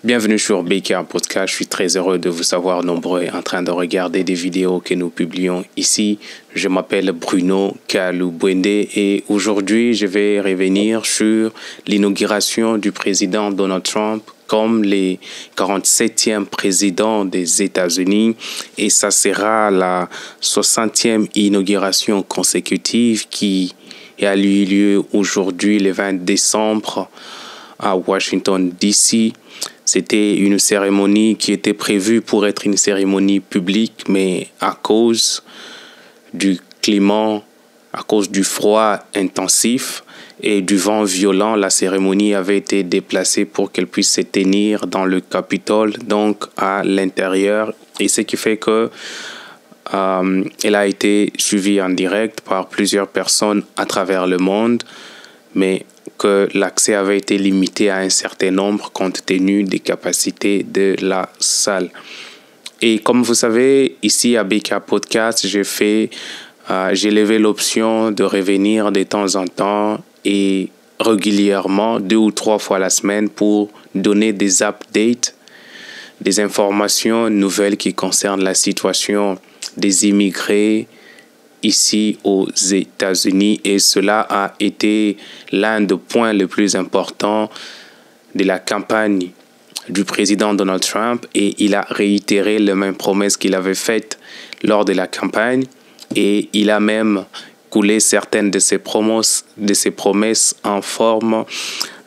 Bienvenue sur BK Podcast. Je suis très heureux de vous savoir nombreux en train de regarder des vidéos que nous publions ici. Je m'appelle Bruno Kalubwende et aujourd'hui, je vais revenir sur l'inauguration du président Donald Trump comme le 47e président des États-Unis et ça sera la 60e inauguration consécutive qui a eu lieu aujourd'hui le 20 décembre à Washington, D.C. C'était une cérémonie qui était prévue pour être une cérémonie publique, mais à cause du climat, à cause du froid intensif et du vent violent, la cérémonie avait été déplacée pour qu'elle puisse se tenir dans le Capitole, donc à l'intérieur. Et ce qui fait que elle a été suivie en direct par plusieurs personnes à travers le monde, mais que l'accès avait été limité à un certain nombre compte tenu des capacités de la salle. Et comme vous savez, ici à BK Podcast, j'ai levé l'option de revenir de temps en temps et régulièrement, 2 ou 3 fois la semaine pour donner des updates, des informations nouvelles qui concernent la situation des immigrés ici aux États-Unis et cela a été l'un des points les plus importants de la campagne du président Donald Trump et il a réitéré les mêmes promesses qu'il avait faites lors de la campagne et il a même coulé certaines de ses promesses en forme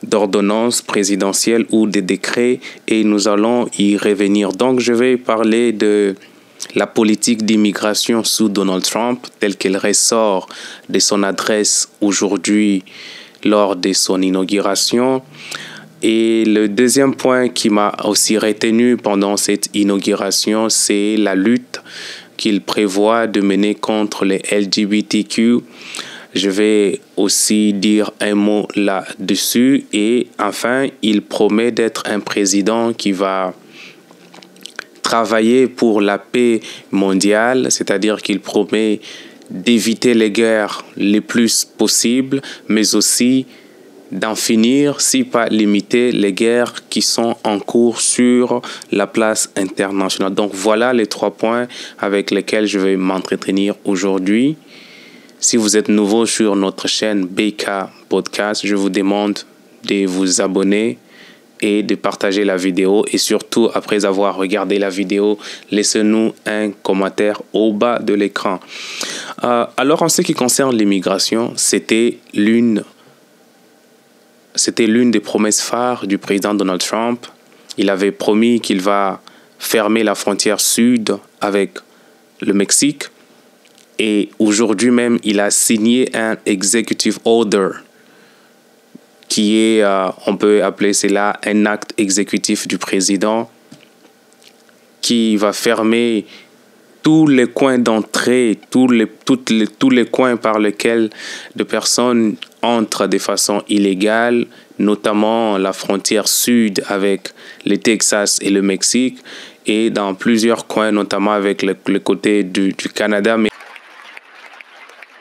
d'ordonnance présidentielle ou de décret et nous allons y revenir. Donc je vais parler de la politique d'immigration sous Donald Trump, telle qu'elle ressort de son adresse aujourd'hui lors de son inauguration. Et le deuxième point qui m'a aussi retenu pendant cette inauguration, c'est la lutte qu'il prévoit de mener contre les LGBTQ. Je vais aussi dire un mot là-dessus. Et enfin, il promet d'être un président qui va travailler pour la paix mondiale, c'est-à-dire qu'il promet d'éviter les guerres les plus possibles, mais aussi d'en finir, si pas limiter, les guerres qui sont en cours sur la place internationale. Donc voilà les 3 points avec lesquels je vais m'entretenir aujourd'hui. Si vous êtes nouveau sur notre chaîne BK Podcast, je vous demande de vous abonner et de partager la vidéo et surtout après avoir regardé la vidéo, laissez-nous un commentaire au bas de l'écran. Alors en ce qui concerne l'immigration, c'était l'une des promesses phares du président Donald Trump. Il avait promis qu'il va fermer la frontière sud avec le Mexique et aujourd'hui même il a signé un executive order qui est, on peut appeler cela un acte exécutif du président qui va fermer tous les coins d'entrée, tous les coins par lesquels des personnes entrent de façon illégale, notamment la frontière sud avec le Texas et le Mexique, et dans plusieurs coins, notamment avec le côté du Canada.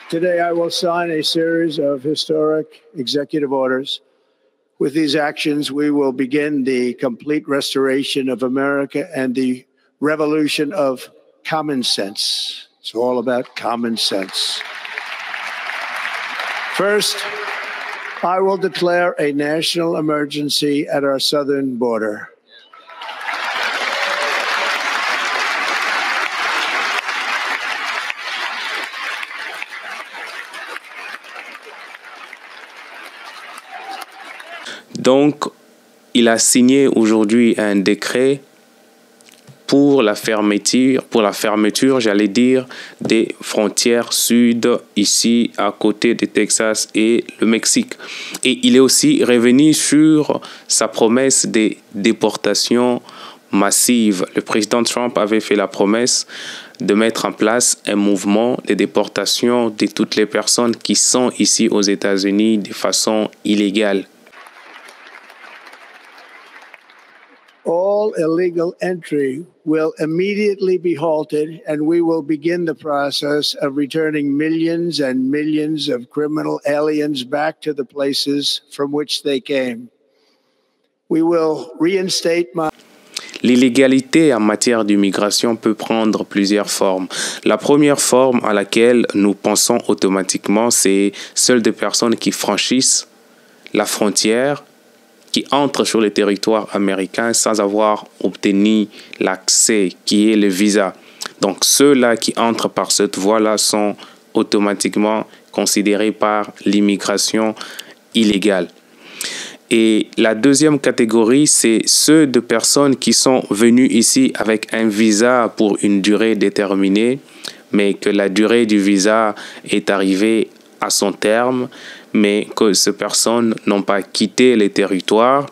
Today, I will sign a series of historic executive orders. With these actions, we will begin the complete restoration of America and the revolution of common sense. It's all about common sense. First, I will declare a national emergency at our southern border. Donc, il a signé aujourd'hui un décret pour la fermeture, j'allais dire, des frontières sud, ici, à côté du Texas et le Mexique. Et il est aussi revenu sur sa promesse de déportation massive. Le président Trump avait fait la promesse de mettre en place un mouvement de déportation de toutes les personnes qui sont ici aux États-Unis de façon illégale. All illegal entry will immediately be halted, and we will begin the process of returning millions and millions of criminal aliens back to the places from which they came. We will reinstate my L'illégalité en matière d'immigration peut prendre plusieurs formes. La première forme à laquelle nous pensons automatiquement, c'est celle des personnes qui franchissent la frontière, qui entrent sur le territoire américain sans avoir obtenu l'accès, qui est le visa. Donc ceux-là qui entrent par cette voie-là sont automatiquement considérés par l'immigration illégale. Et la deuxième catégorie, c'est ceux de personnes qui sont venues ici avec un visa pour une durée déterminée, mais que la durée du visa est arrivée à son terme, mais que ces personnes n'ont pas quitté le territoire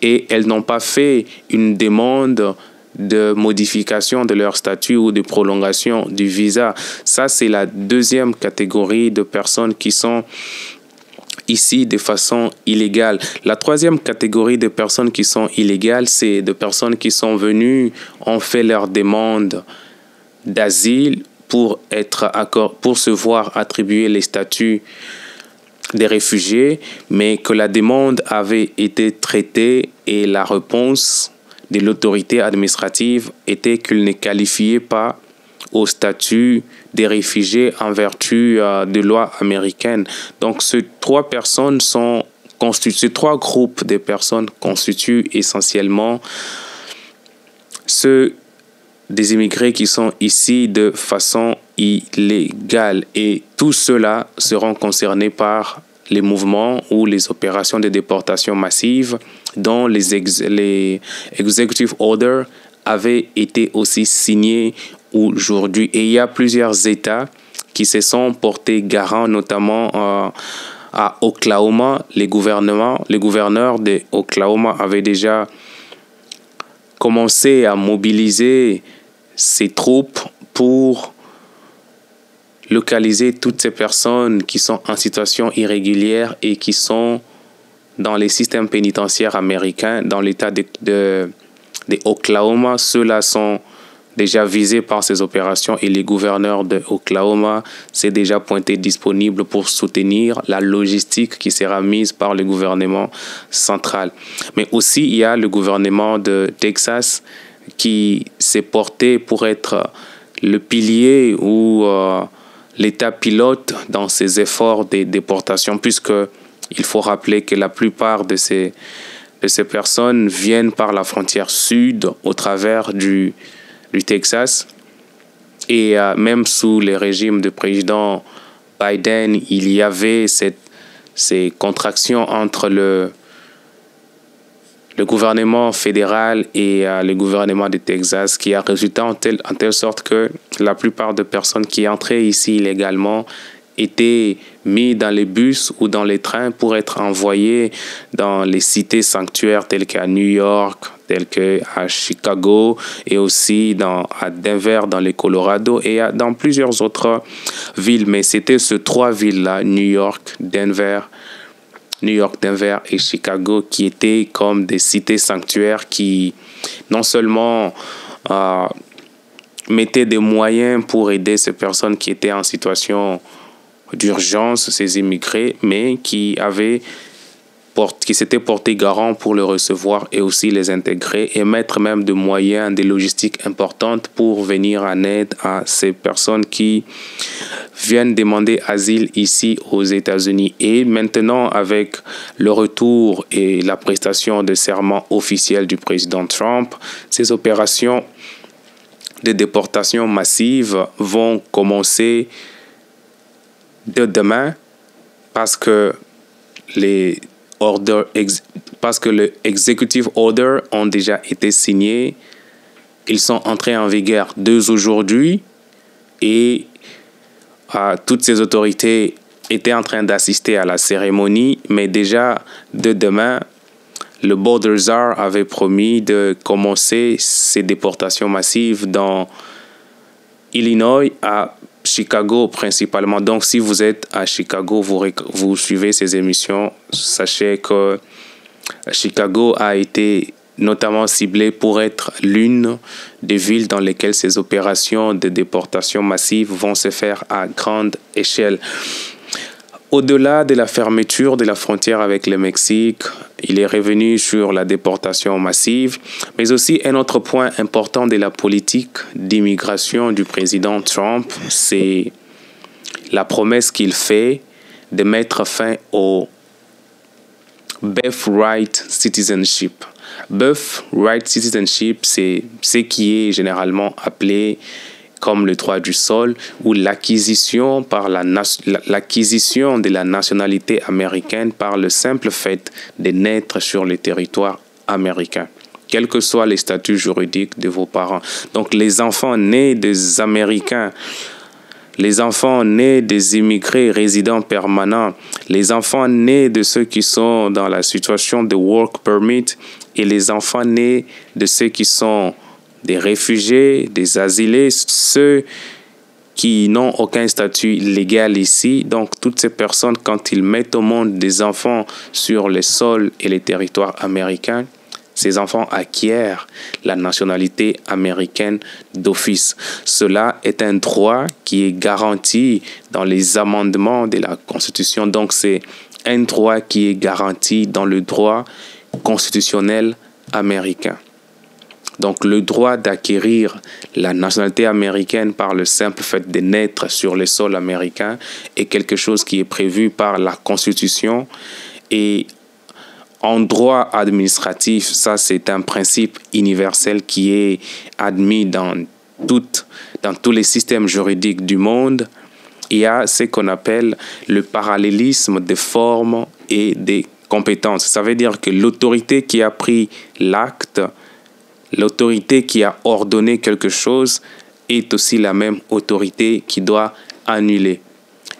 et elles n'ont pas fait une demande de modification de leur statut ou de prolongation du visa. Ça, c'est la deuxième catégorie de personnes qui sont ici de façon illégale. La troisième catégorie de personnes qui sont illégales, c'est de personnes qui sont venues, ont fait leur demande d'asile pour se voir attribuer les statuts des réfugiés, mais que la demande avait été traitée et la réponse de l'autorité administrative était qu'ils ne qualifiaient pas au statut des réfugiés en vertu de lois américaines. Donc, ces trois groupes de personnes constituent essentiellement ceux des immigrés qui sont ici de façon illégale. Et tous ceux-là seront concernés par les mouvements ou les opérations de déportation massive dont les executive orders avaient été aussi signés aujourd'hui. Et il y a plusieurs États qui se sont portés garants, notamment à Oklahoma. Les gouverneurs de Oklahoma avaient déjà commencé à mobiliser ses troupes pour localiser toutes ces personnes qui sont en situation irrégulière et qui sont dans les systèmes pénitentiaires américains, dans l'État de Oklahoma. Ceux-là sont déjà visés par ces opérations et les gouverneurs de Oklahoma s'est déjà pointé disponible pour soutenir la logistique qui sera mise par le gouvernement central. Mais aussi, il y a le gouvernement de Texas qui s'est porté pour être le pilier ou l'État pilote dans ces efforts de déportation, puisque il faut rappeler que la plupart de ces personnes viennent par la frontière sud au travers du Texas. Et même sous le régime du président Biden, il y avait ces contractions entre le gouvernement fédéral et le gouvernement du Texas qui a résulté en telle sorte que la plupart des personnes qui entraient ici illégalement étaient mis dans les bus ou dans les trains pour être envoyés dans les cités sanctuaires telles qu'à New York, telles qu'à Chicago et aussi à Denver dans le Colorado et dans plusieurs autres villes. Mais c'était ces trois villes-là, New York, Denver et Chicago, qui étaient comme des cités sanctuaires qui non seulement mettaient des moyens pour aider ces personnes qui étaient en situation d'urgence, ces immigrés, mais qui s'étaient portés garant pour les recevoir et aussi les intégrer et mettre même des moyens, des logistiques importantes pour venir en aide à ces personnes qui viennent demander asile ici aux États-Unis. Et maintenant, avec le retour et la prestation de serment officiel du président Trump, ces opérations de déportation massive vont commencer de demain parce que le executive order ont déjà été signés. Ils sont entrés en vigueur dès aujourd'hui et toutes ces autorités étaient en train d'assister à la cérémonie, mais déjà de demain, le Border Czar avait promis de commencer ces déportations massives dans Illinois, à Chicago principalement. Donc, si vous êtes à Chicago, vous suivez ces émissions, sachez que Chicago a été notamment ciblée pour être l'une des villes dans lesquelles ces opérations de déportation massive vont se faire à grande échelle. Au-delà de la fermeture de la frontière avec le Mexique, il est revenu sur la déportation massive, mais aussi un autre point important de la politique d'immigration du président Trump, c'est la promesse qu'il fait de mettre fin au birthright citizenship. Birthright citizenship, c'est ce qui est généralement appelé comme le droit du sol, ou l'acquisition de la nationalité américaine par le simple fait de naître sur le territoire américain, quels que soient les statuts juridiques de vos parents. Donc les enfants nés des Américains, les enfants nés des immigrés résidents permanents, les enfants nés de ceux qui sont dans la situation de work permit et les enfants nés de ceux qui sont des réfugiés, des asilés, ceux qui n'ont aucun statut légal ici. Donc, toutes ces personnes, quand ils mettent au monde des enfants sur le sol et les territoires américains, ces enfants acquièrent la nationalité américaine d'office. Cela est un droit qui est garanti dans les amendements de la Constitution. Donc, c'est un droit qui est garanti dans le droit constitutionnel américain. Donc, le droit d'acquérir la nationalité américaine par le simple fait de naître sur le sol américain est quelque chose qui est prévu par la Constitution. Et en droit administratif, ça, c'est un principe universel qui est admis dans tous les systèmes juridiques du monde. Il y a ce qu'on appelle le parallélisme des formes et des compétences. Ça veut dire que l'autorité qui a pris l'acte, l'autorité qui a ordonné quelque chose est aussi la même autorité qui doit annuler.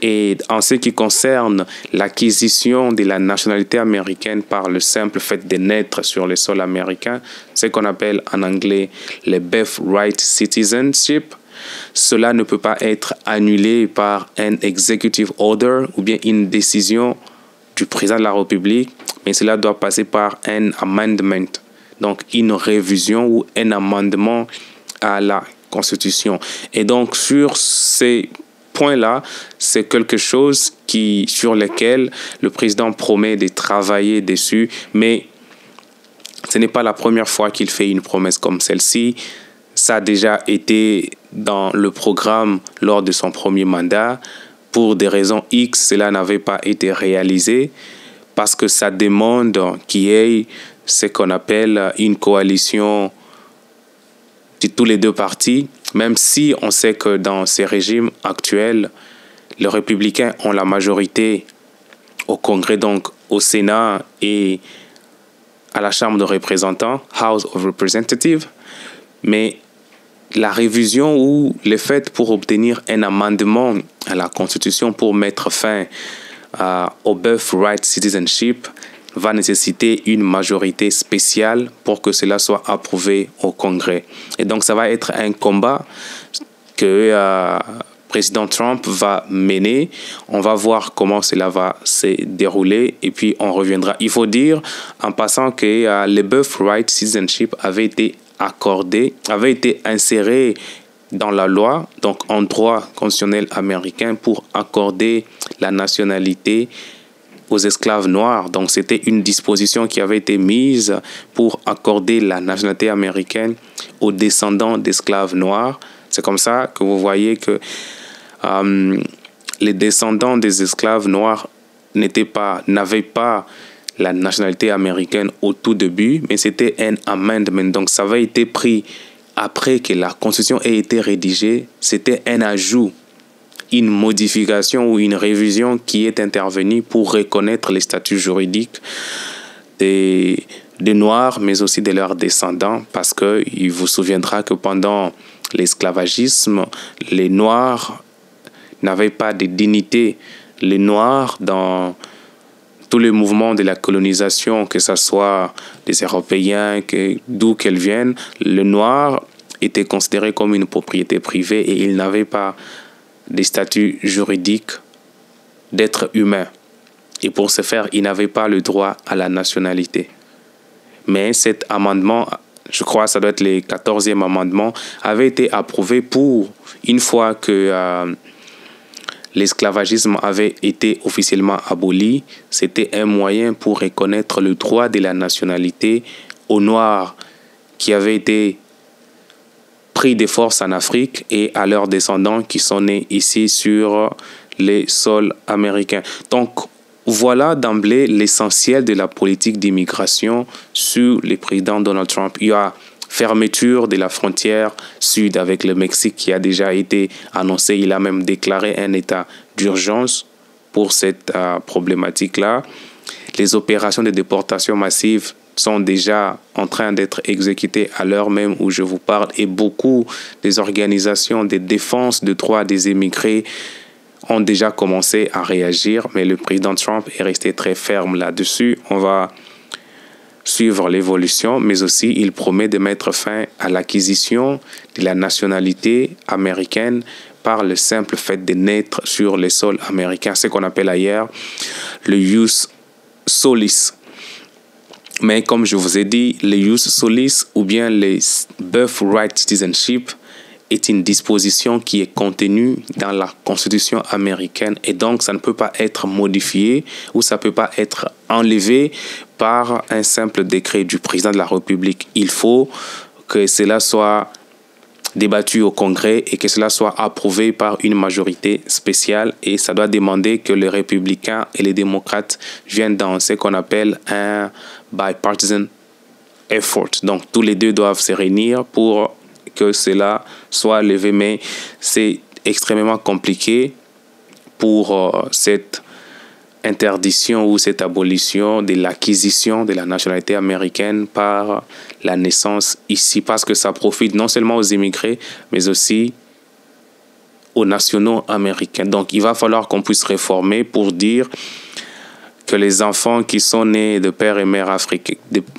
Et en ce qui concerne l'acquisition de la nationalité américaine par le simple fait de naître sur le sol américain, ce qu'on appelle en anglais le birthright citizenship, cela ne peut pas être annulé par un executive order ou bien une décision du président de la République, mais cela doit passer par un amendment. Donc, une révision ou un amendement à la Constitution. Et donc, sur ces points-là, c'est quelque chose sur lequel le président promet de travailler dessus, mais ce n'est pas la première fois qu'il fait une promesse comme celle-ci. Ça a déjà été dans le programme lors de son premier mandat. Pour des raisons X, cela n'avait pas été réalisé parce que ça demande qu'il y ait ce qu'on appelle une coalition de tous les deux partis, même si on sait que dans ces régimes actuels, les républicains ont la majorité au Congrès, donc au Sénat et à la Chambre de représentants, House of Representatives, mais la révision ou le fait pour obtenir un amendement à la Constitution pour mettre fin au birthright citizenship va nécessiter une majorité spéciale pour que cela soit approuvé au Congrès. Et donc, ça va être un combat que le président Trump va mener. On va voir comment cela va se dérouler et puis on reviendra. Il faut dire en passant que le birthright citizenship avait été inséré dans la loi, donc en droit constitutionnel américain, pour accorder la nationalité aux esclaves noirs. Donc, c'était une disposition qui avait été mise pour accorder la nationalité américaine aux descendants d'esclaves noirs. C'est comme ça que vous voyez que les descendants des esclaves noirs n'avaient pas la nationalité américaine au tout début, mais c'était un amendment. Donc, ça avait été pris après que la Constitution ait été rédigée. C'était un ajout, une modification ou une révision qui est intervenue pour reconnaître les statuts juridiques des Noirs, mais aussi de leurs descendants, parce qu'il vous souviendra que pendant l'esclavagisme, les Noirs n'avaient pas de dignité. Les Noirs, dans tous les mouvements de la colonisation, que ce soit des Européens, d'où qu'ils viennent, le Noir était considéré comme une propriété privée et il n'avait pas des statuts juridiques d'être humain. Et pour ce faire, il n'avait pas le droit à la nationalité. Mais cet amendement, je crois que ça doit être le 14e amendement, avait été approuvé pour, une fois que l'esclavagisme avait été officiellement aboli, c'était un moyen pour reconnaître le droit de la nationalité aux Noirs qui avaient été pris de force en Afrique et à leurs descendants qui sont nés ici sur les sols américains. Donc, voilà d'emblée l'essentiel de la politique d'immigration sur le président Donald Trump. Il y a fermeture de la frontière sud avec le Mexique qui a déjà été annoncée. Il a même déclaré un état d'urgence pour cette problématique-là. Les opérations de déportation massive sont déjà en train d'être exécutées à l'heure même où je vous parle et beaucoup des organisations de défense des droits des immigrés ont déjà commencé à réagir, mais le président Trump est resté très ferme là-dessus. On va suivre l'évolution, mais aussi il promet de mettre fin à l'acquisition de la nationalité américaine par le simple fait de naître sur les sols américains, ce qu'on appelle ailleurs le ius solis. Mais comme je vous ai dit, le ius solis ou bien le birthright citizenship est une disposition qui est contenue dans la Constitution américaine et donc ça ne peut pas être modifié ou ça ne peut pas être enlevé par un simple décret du président de la République. Il faut que cela soit débattu au Congrès et que cela soit approuvé par une majorité spéciale et ça doit demander que les républicains et les démocrates viennent dans ce qu'on appelle un bipartisan effort. Donc tous les deux doivent se réunir pour que cela soit levé, mais c'est extrêmement compliqué pour cette interdiction ou cette abolition de l'acquisition de la nationalité américaine par la naissance ici, parce que ça profite non seulement aux immigrés, mais aussi aux nationaux américains. Donc, il va falloir qu'on puisse réformer pour dire que les enfants qui sont nés de père et mère africains,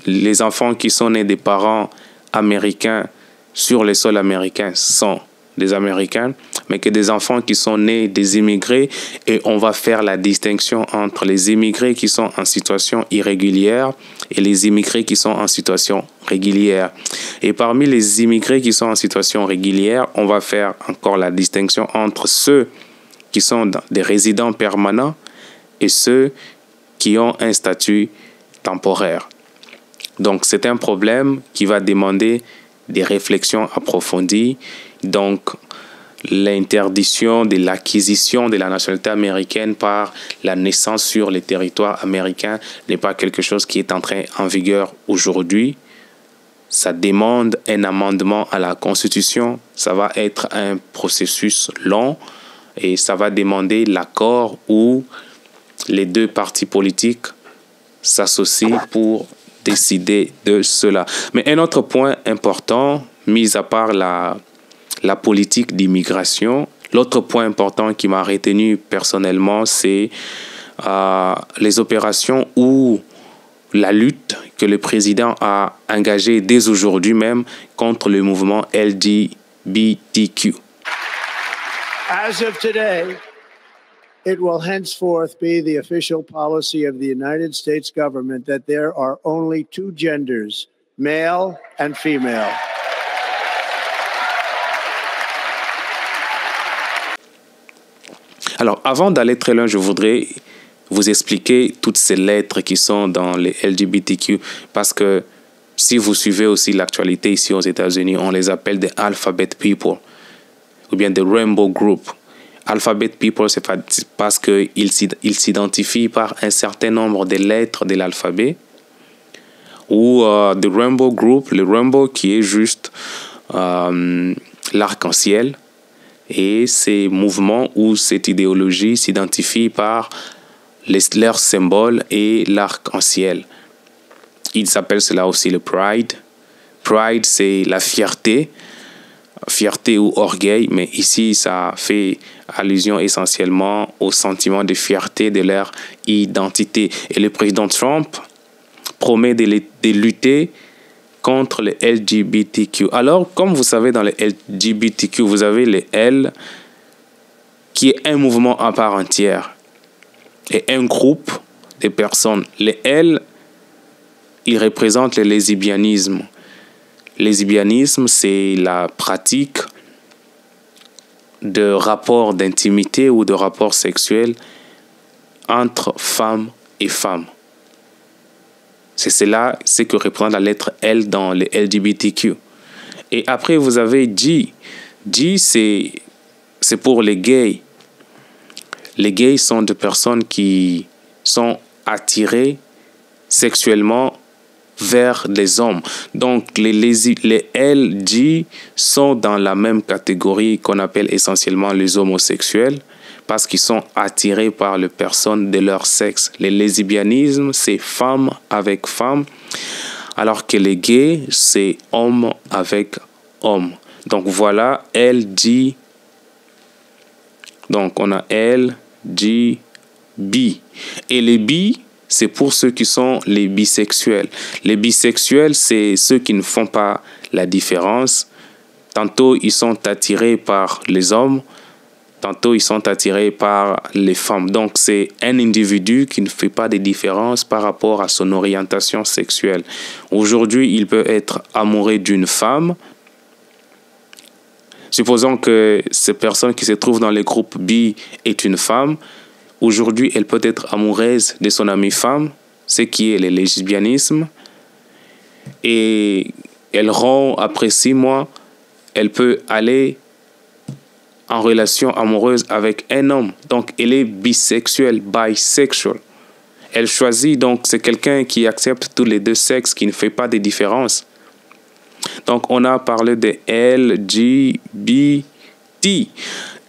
les enfants qui sont nés des parents américains sur les sols américains sont des Américains, mais que des enfants qui sont nés des immigrés, et on va faire la distinction entre les immigrés qui sont en situation irrégulière et les immigrés qui sont en situation régulière. Et parmi les immigrés qui sont en situation régulière, on va faire encore la distinction entre ceux qui sont des résidents permanents et ceux qui ont un statut temporaire. Donc c'est un problème qui va demander des réflexions approfondies. Donc, l'interdiction de l'acquisition de la nationalité américaine par la naissance sur les territoires américains n'est pas quelque chose qui est entré en vigueur aujourd'hui. Ça demande un amendement à la Constitution. Ça va être un processus long et ça va demander l'accord où les deux partis politiques s'associent pour décider de cela. Mais un autre point important, mis à part la politique d'immigration, l'autre point important qui m'a retenu personnellement, c'est les opérations ou la lutte que le président a engagée dès aujourd'hui même contre le mouvement LGBTQ. As of today, it will henceforth be the official policy of the United States government that there are only two genders, male and female. Alors, avant d'aller très loin, je voudrais vous expliquer toutes ces lettres qui sont dans les LGBTQ, parce que si vous suivez aussi l'actualité ici aux États-Unis, on les appelle des Alphabet People ou bien des Rainbow Group. Alphabet People, c'est parce qu'ils s'identifient par un certain nombre de lettres de l'alphabet, ou the Rainbow Group, le Rainbow qui est juste l'arc-en-ciel, et ces mouvements ou cette idéologie s'identifient par leurs symboles et l'arc-en-ciel. Ils appellent cela aussi le Pride. Pride, c'est la fierté ou orgueil, mais ici, ça fait allusion essentiellement au sentiment de fierté de leur identité. Et le président Trump promet de lutter contre les LGBTQ. Alors, comme vous savez, dans les LGBTQ, vous avez les L, qui est un mouvement à part entière, et un groupe de personnes. Les L, ils représentent le lesbianisme. Le lesbianisme, c'est la pratique de rapport d'intimité ou de rapport sexuel entre femmes et femmes. C'est cela, c'est que représente la lettre L dans les LGBTQ. Et après, vous avez G. G, c'est pour les gays. Les gays sont des personnes qui sont attirées sexuellement vers les hommes. Donc, les LG sont dans la même catégorie qu'on appelle essentiellement les homosexuels parce qu'ils sont attirés par les personnes de leur sexe. Les lesbianismes, c'est femme avec femme, alors que les gays, c'est homme avec homme. Donc, voilà LG. Donc, on a L, G, B. Et les bi, c'est pour ceux qui sont les bisexuels. Les bisexuels, c'est ceux qui ne font pas la différence. Tantôt, ils sont attirés par les hommes, tantôt, ils sont attirés par les femmes. Donc, c'est un individu qui ne fait pas de différence par rapport à son orientation sexuelle. Aujourd'hui, il peut être amoureux d'une femme. Supposons que cette personne qui se trouve dans le groupe bi est une femme. Aujourd'hui, elle peut être amoureuse de son amie femme, ce qui est le lesbianisme. Et elle rompt après 6 mois, elle peut aller en relation amoureuse avec un homme. Donc, elle est bisexuelle, bisexual. Elle choisit, donc c'est quelqu'un qui accepte tous les deux sexes, qui ne fait pas de différence. Donc, on a parlé de LGBT.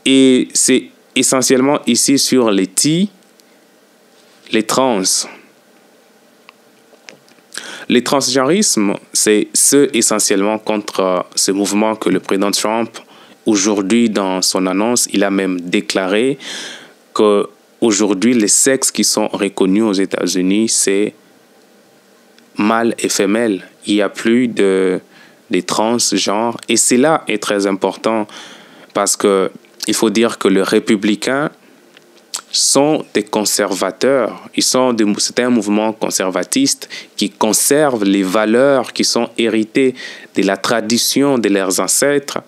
Et c'est essentiellement ici sur les T, les trans. Les transgenrismes, c'est ceux essentiellement contre ce mouvement que le président Trump, aujourd'hui dans son annonce, il a même déclaré qu'aujourd'hui, les sexes qui sont reconnus aux États-Unis, c'est mâle et femelle. Il n'y a plus de transgenres. Et cela est très important parce que il faut dire que les républicains sont des conservateurs. C'est un mouvement conservatiste qui conserve les valeurs qui sont héritées de la tradition de leurs ancêtres.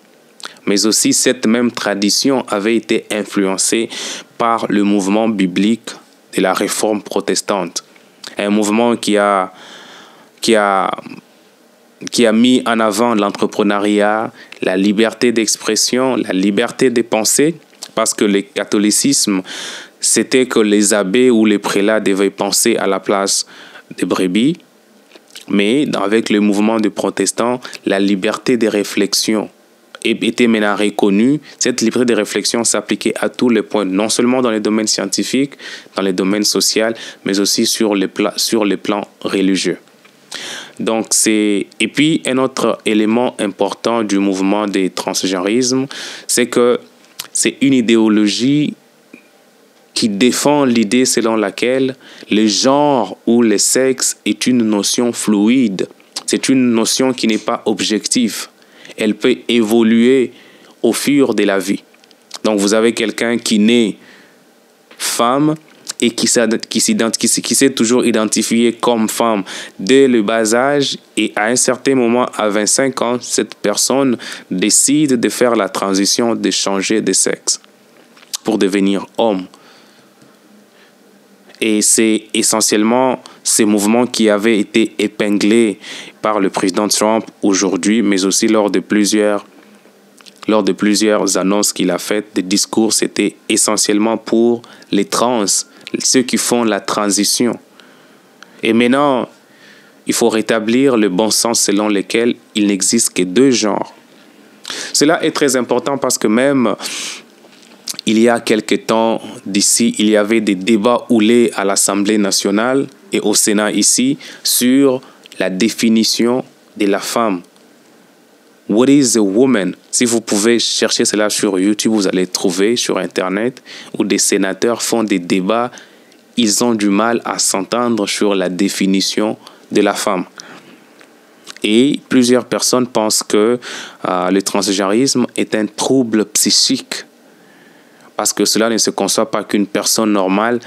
Mais aussi, cette même tradition avait été influencée par le mouvement biblique de la réforme protestante. Un mouvement qui a mis en avant l'entrepreneuriat, la liberté d'expression, la liberté de penser, parce que le catholicisme, c'était que les abbés ou les prélats devaient penser à la place des brebis. Mais avec le mouvement des protestants, la liberté de réflexion était maintenant reconnue. Cette liberté de réflexion s'appliquait à tous les points, non seulement dans les domaines scientifiques, dans les domaines sociaux, mais aussi sur les plans religieux. Donc et puis un autre élément important du mouvement des transgenrismes, c'est que c'est une idéologie qui défend l'idée selon laquelle le genre ou le sexe est une notion fluide. C'est une notion qui n'est pas objective. Elle peut évoluer au fur de la vie. Donc vous avez quelqu'un qui naît femme et qui s'est toujours identifié comme femme dès le bas âge, et à un certain moment, à 25 ans, cette personne décide de faire la transition, de changer de sexe pour devenir homme. Et c'est essentiellement ces mouvements qui avaient été épinglés par le président Trump aujourd'hui, mais aussi lors de plusieurs annonces qu'il a faites, des discours, c'était essentiellement pour les trans, ceux qui font la transition. Et maintenant, il faut rétablir le bon sens selon lequel il n'existe que 2 genres. Cela est très important parce que même il y a quelque temps d'ici, il y avait des débats houlés à l'Assemblée nationale et au Sénat ici sur la définition de la femme. What is a woman? Si vous pouvez chercher cela sur YouTube, vous allez trouver sur Internet où des sénateurs font des débats. Ils ont du mal à s'entendre sur la définition de la femme. Et plusieurs personnes pensent que le transgenrisme est un trouble psychique parce que cela ne se conçoit pas qu'une personne normale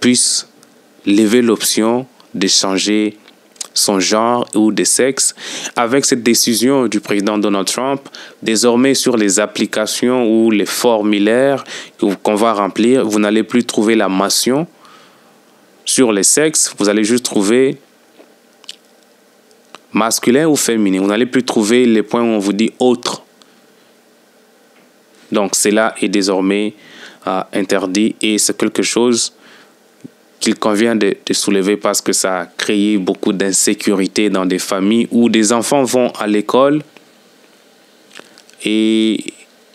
puisse lever l'option de changer son genre ou de sexe. Avec cette décision du président Donald Trump, désormais sur les applications ou les formulaires qu'on va remplir, vous n'allez plus trouver la mention sur les sexes, vous allez juste trouver masculin ou féminin. Vous n'allez plus trouver les points où on vous dit autre. Donc cela est désormais interdit et c'est quelque chose qu'il convient de soulever parce que ça a créé beaucoup d'insécurité dans des familles où des enfants vont à l'école et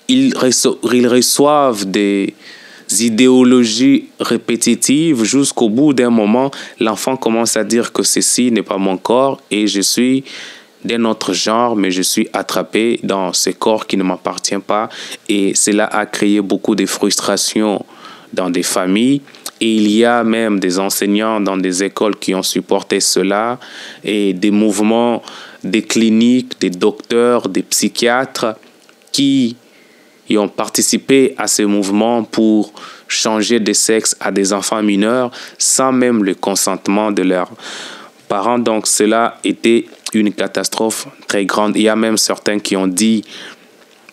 ils reçoivent des idéologies répétitives jusqu'au bout d'un moment, l'enfant commence à dire que ceci n'est pas mon corps et je suis d'un autre genre, mais je suis attrapé dans ce corps qui ne m'appartient pas. Et cela a créé beaucoup de frustration dans des familles. Et il y a même des enseignants dans des écoles qui ont supporté cela et des mouvements, des cliniques, des docteurs, des psychiatres qui ont participé à ces mouvements pour changer de sexe à des enfants mineurs sans même le consentement de leurs parents. Donc cela était une catastrophe très grande. Il y a même certains qui ont dit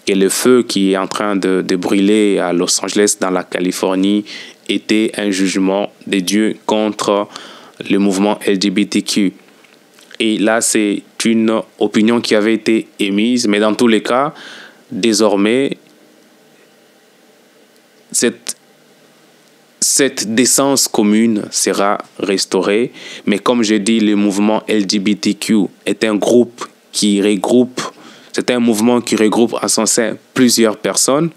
que le feu qui est en train de brûler à Los Angeles, dans la Californie, était un jugement de Dieu contre le mouvement LGBTQ. Et là, c'est une opinion qui avait été émise, mais dans tous les cas, désormais, cette décence commune sera restaurée. Mais comme je dis, le mouvement LGBTQ est un groupe qui regroupe, c'est un mouvement qui regroupe en son sein plusieurs personnes,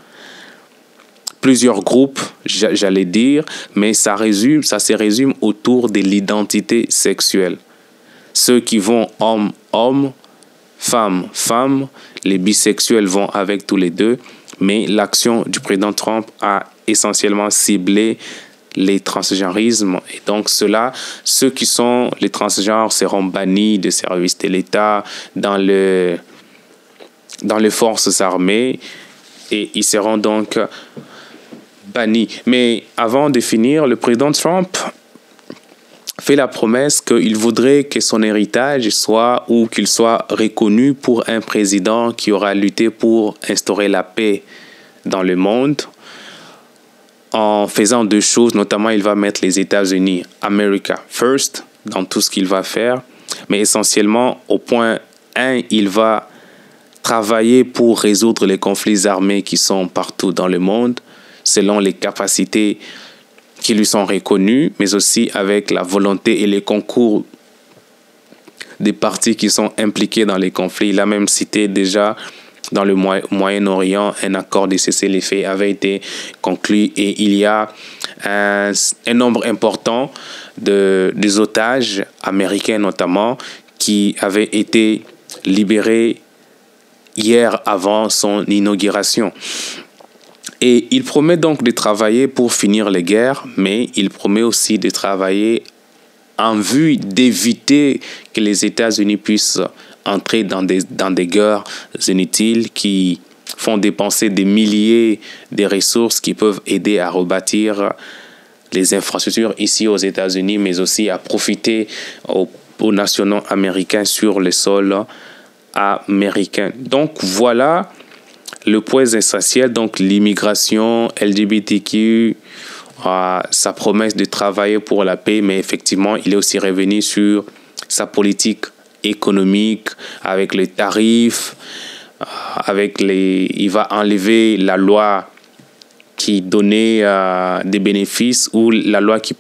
plusieurs groupes, j'allais dire, mais ça se résume autour de l'identité sexuelle. Ceux qui vont homme-homme, femme-femme, les bisexuels vont avec tous les deux, mais l'action du président Trump a essentiellement ciblé les transgenrismes. Et donc ceux qui sont les transgenres seront bannis des services de l'État, dans les forces armées, et ils seront donc bannis. Mais avant de finir, le président Trump fait la promesse qu'il voudrait que son héritage qu'il soit reconnu pour un président qui aura lutté pour instaurer la paix dans le monde en faisant deux choses. Notamment, il va mettre les États-Unis, America First, dans tout ce qu'il va faire. Mais essentiellement, au point 1, il va travailler pour résoudre les conflits armés qui sont partout dans le monde, selon les capacités qui lui sont reconnues, mais aussi avec la volonté et les concours des partis qui sont impliqués dans les conflits. Il a même cité déjà dans le Moyen-Orient, un accord de cessez-le-feu avait été conclu et il y a un nombre important des otages américains notamment qui avaient été libérés hier avant son inauguration. Et il promet donc de travailler pour finir les guerres, mais il promet aussi de travailler en vue d'éviter que les États-Unis puissent entrer dans des guerres inutiles qui font dépenser des milliers de ressources qui peuvent aider à rebâtir les infrastructures ici aux États-Unis, mais aussi à profiter aux nationaux américains sur le sol américain. Donc voilà le point essentiel, donc l'immigration, LGBTQ, sa promesse de travailler pour la paix, mais effectivement, il est aussi revenu sur sa politique économique avec les tarifs, il va enlever la loi qui donnait des bénéfices ou la loi qui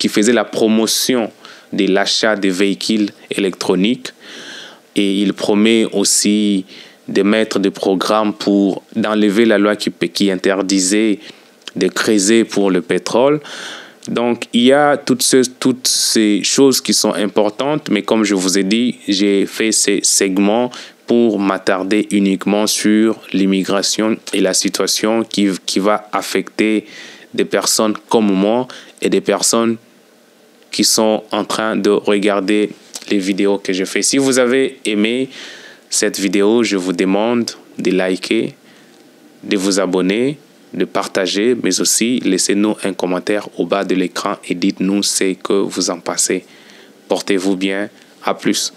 faisait la promotion de l'achat de véhicules électroniques. Et il promet aussi de mettre des programmes d'enlever la loi qui interdisait de creuser pour le pétrole. Donc, il y a toutes ces choses qui sont importantes, mais comme je vous ai dit, j'ai fait ces segments pour m'attarder uniquement sur l'immigration et la situation qui va affecter des personnes comme moi et des personnes qui sont en train de regarder les vidéos que je fais. Si vous avez aimé cette vidéo, je vous demande de liker, de vous abonner, de partager, mais aussi laissez-nous un commentaire au bas de l'écran et dites-nous ce que vous en pensez. Portez-vous bien. À plus.